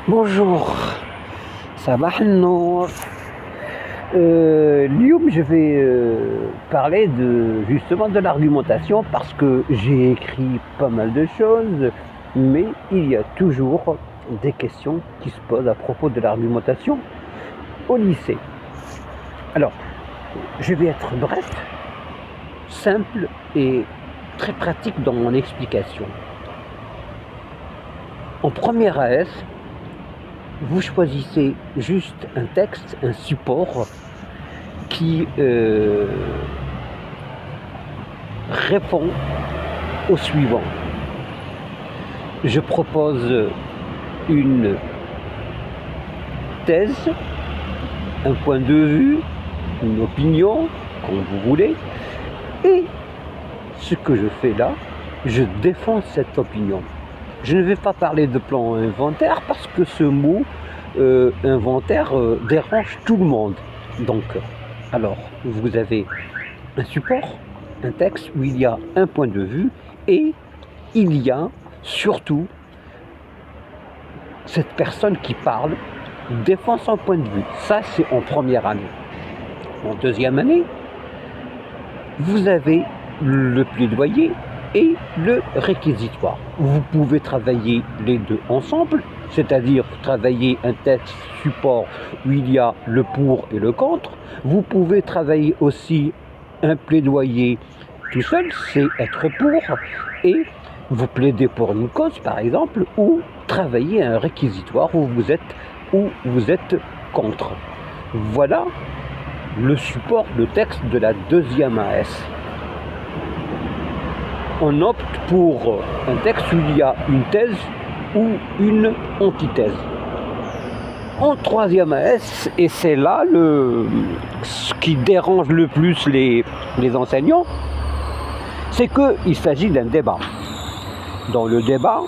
Bonjour, صباح النور. اليوم je vais parler justement de l'argumentation parce que j'ai écrit pas mal de choses, mais il y a toujours des questions qui se posent à propos de l'argumentation au lycée. Alors, je vais être bref, simple et très pratique dans mon explication. En première AS, vous choisissez juste un texte, un support qui répond au suivant. Je propose une thèse, un point de vue, une opinion, comme vous voulez, et ce que je fais là, je défends cette opinion. Je ne vais pas parler de plan inventaire parce que ce mot inventaire dérange tout le monde. Donc, alors, vous avez un support, un texte où il y a un point de vue et il y a surtout cette personne qui parle défend son point de vue. Ça, c'est en première année. En deuxième année, vous avez le plaidoyer et le réquisitoire. Vous pouvez travailler les deux ensemble, c'est-à-dire travailler un texte support où il y a le pour et le contre. Vous pouvez travailler aussi un plaidoyer tout seul, c'est être pour, et vous plaidez pour une cause par exemple, ou travailler un réquisitoire où vous êtes contre. Voilà le support, le texte de la deuxième AS. On opte pour un texte où il y a une thèse ou une antithèse. En troisième AS, et c'est là ce qui dérange le plus les enseignants, c'est qu'il s'agit d'un débat. Dans le débat,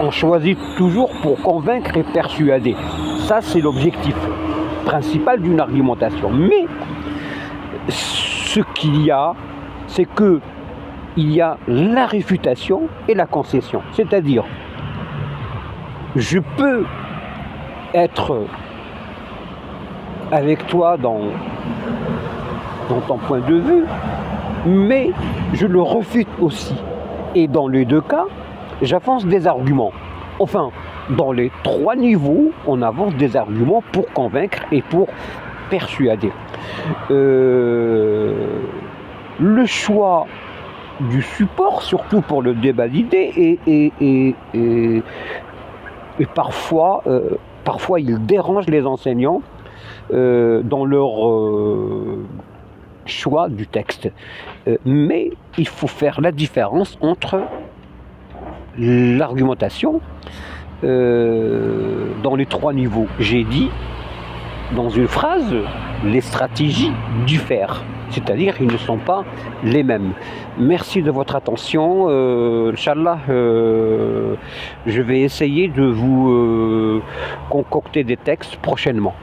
on choisit toujours pour convaincre et persuader. Ça, c'est l'objectif principal d'une argumentation. Mais ce qu'il y a, c'est que il y a la réfutation et la concession. C'est-à-dire, je peux être avec toi dans ton point de vue, mais je le refute aussi. Et dans les deux cas, j'avance des arguments. Enfin, dans les trois niveaux, on avance des arguments pour convaincre et pour persuader. Le choix du support, surtout pour le débat d'idées, et parfois il dérange les enseignants dans leur choix du texte. Mais il faut faire la différence entre l'argumentation dans les trois niveaux. J'ai dit dans une phrase les stratégies du faire, c'est-à-dire ils ne sont pas les mêmes. Merci de votre attention. Inch'Allah, je vais essayer de vous concocter des textes prochainement.